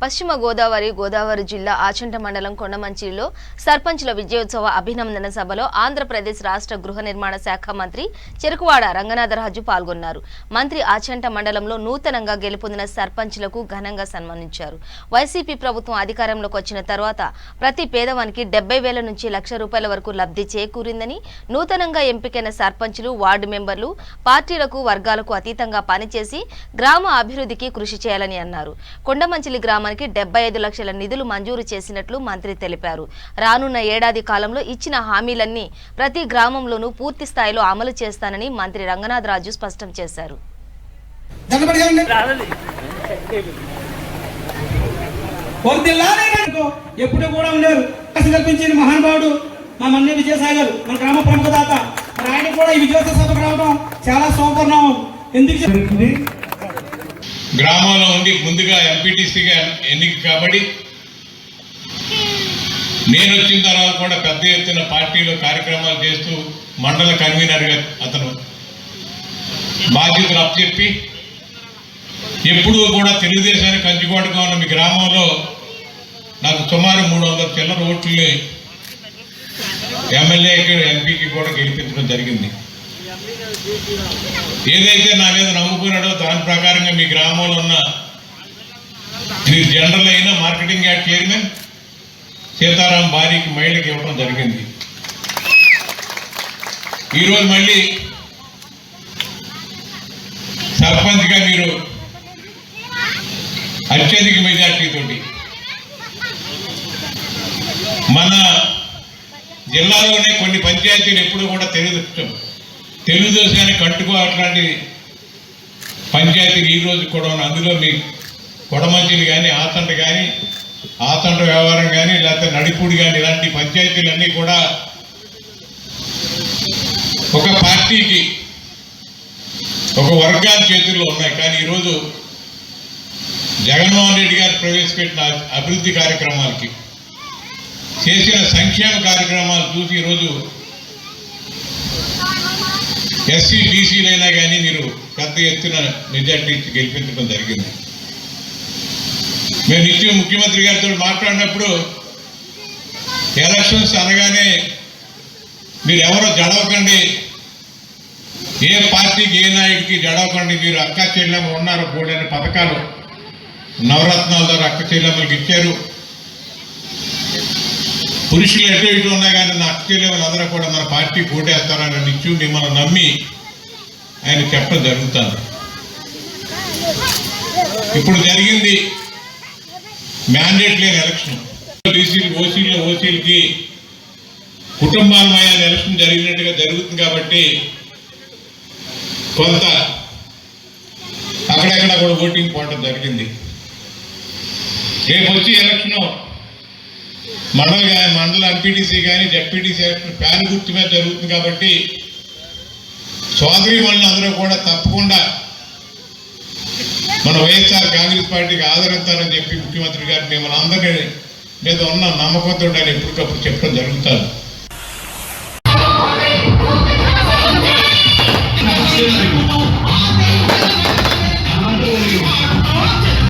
పశ్చిమ గోదావరి జిల్లా ఆచంట మండలం కొండమంచిలో సర్పంచ్ల విజయోత్సవ అభినందన సభలో ఆంధ్రప్రదేశ్ రాష్ట్ర గృహ నిర్మాణ శాఖ మంత్రి చెరుకువాడ రంగనాథరాజు పాల్గొన్నారు. మంత్రి ఆచంట మండలంలో నూతనంగా గెలుపొందిన సర్పంచ్లకు ఘనంగా సన్మానించారు. వైసీపీ ప్రభుత్వం అధికారంలోకి వచ్చిన తర్వాత ప్రతి పేదవానికి 70,000 నుంచి ₹1,00,000 వరకు లబ్ధి చేకూరిందని, నూతనంగా ఎంపికైన సర్పంచ్లు, వార్డు మెంబర్లు పార్టీలకు, వర్గాలకు అతీతంగా పనిచేసి గ్రామ అభివృద్ధికి కృషి చేయాలని అన్నారు. కొండమంచిలి గ్రామానికి 75 లక్షల నిధులు మంజూరు చేసినట్లు మంత్రి తెలిపారు. రానున్న ఏడాది కాలంలో ఇచ్చిన హామీలన్నీ ప్రతి గ్రామంలోనూ పూర్తి స్థాయిలో అమలు చేస్తానని మంత్రి రంగనాథరాజు స్పష్టం చేశారు. ఎప్పుడు కూడా ఉన్నారు కల్పించిన మహానుభావుడు మా మన్య విజయసాయి గారు, మన గ్రామ ప్రముఖ దాత. ఆయన కూడా ఈ విజయోత్సవ సభకు రావడం చాలా శుభపరిణామం. ఎందుకు గ్రామంలో ఉండి ముందుగా ఎంపీటీసీగా ఎన్నిక కాబట్టి నేను వచ్చిన తర్వాత కూడా పెద్ద ఎత్తున పార్టీలో కార్యక్రమాలు చేస్తూ మండల కన్వీనర్గా అతను బాధ్యతలు అప్పచెప్పి ఎప్పుడూ కూడా తెలుగుదేశానికి కంచుకోటగా ఉన్న మీ గ్రామంలో నాకు సుమారు 300 చిల్లర ఓట్లని ఎమ్మెల్యేకి, ఎంపీకి కూడా గెలిపించడం జరిగింది. ఏదైతే నా మీద నమ్ముకున్నాడో దాని ప్రకారంగా మీ గ్రామంలో ఉన్న మీరు జనరల్ అయిన మార్కెటింగ్ యార్డ్ చైర్మన్ సీతారాం భార్యకి మహిళకి ఇవ్వడం జరిగింది. ఈరోజు మళ్ళీ సర్పంచ్గా మీరు అత్యధిక మెజార్టీతోటి మన జిల్లాలోనే కొన్ని పంచాయతీలు ఎప్పుడూ కూడా తెలుగుదేశానికి కట్టుకో అట్లాంటి పంచాయతీలు ఈరోజు కూడా ఉన్నాయి. అందులో మీ కొడమంచిలు కానీ, ఆతంట వ్యవహారం కానీ, లేకపోతే నడిపూడి కానీ, ఇలాంటి పంచాయతీలన్నీ కూడా ఒక పార్టీకి, ఒక వర్గాల చేతుల్లో ఉన్నాయి. కానీ ఈరోజు జగన్మోహన్ రెడ్డి గారు ప్రవేశపెట్టిన అభివృద్ధి కార్యక్రమాలకి, చేసిన సంక్షేమ కార్యక్రమాలు చూసి ఈరోజు ఎస్సీ, బీసీలైనా కానీ మీరు పెద్ద ఎత్తున మెజార్టీ గెలిపించడం జరిగింది. మేము నిత్యం ముఖ్యమంత్రి గారితో మాట్లాడినప్పుడు ఎలక్షన్స్ అనగానే మీరు ఎవరో జడవకండి, ఏ పార్టీకి, ఏ నాయకుడికి జడవకండి, మీరు అక్క చెల్లెమ్మలు ఉన్నారు, కూడని పథకాలు నవరత్నాల ద్వారా అక్క చెల్లెమ్మలకి ఇచ్చారు. పురుషులు ఎటు ఇటు ఉన్నా కానీ నా అక్క చెల్లెమ్మలు అందరూ కూడా మన పార్టీ పోటేస్తారని నిత్యం మిమ్మల్ని నమ్మి ఆయన చెప్పడం జరుగుతుంది. ఇప్పుడు జరిగింది మ్యాండేట్ లేని ఎలక్షన్. ఓసీలకి కుటుంబాలమయ ఎలక్షన్ జరిగినట్టుగా జరుగుతుంది కాబట్టి కొంత అక్కడెక్కడ కూడా ఓటింగ్ పోవడం జరిగింది. రేపు వచ్చి ఎలక్షన్ మండల ఎంపీటీసీ కానీ, జెడ్పీటీసీ ఎలక్షన్ ప్యాన్ గుర్తు మీద జరుగుతుంది కాబట్టి సోదరి మనులు అందరూ కూడా తప్పకుండా మన వైఎస్ఆర్ కాంగ్రెస్ పార్టీకి ఆదరిస్తారని చెప్పి ముఖ్యమంత్రి గారు మిమ్మల్ని అందరి మీద ఉన్న నమ్మకంతో ఎప్పటికప్పుడు చెప్పడం జరుగుతుంది.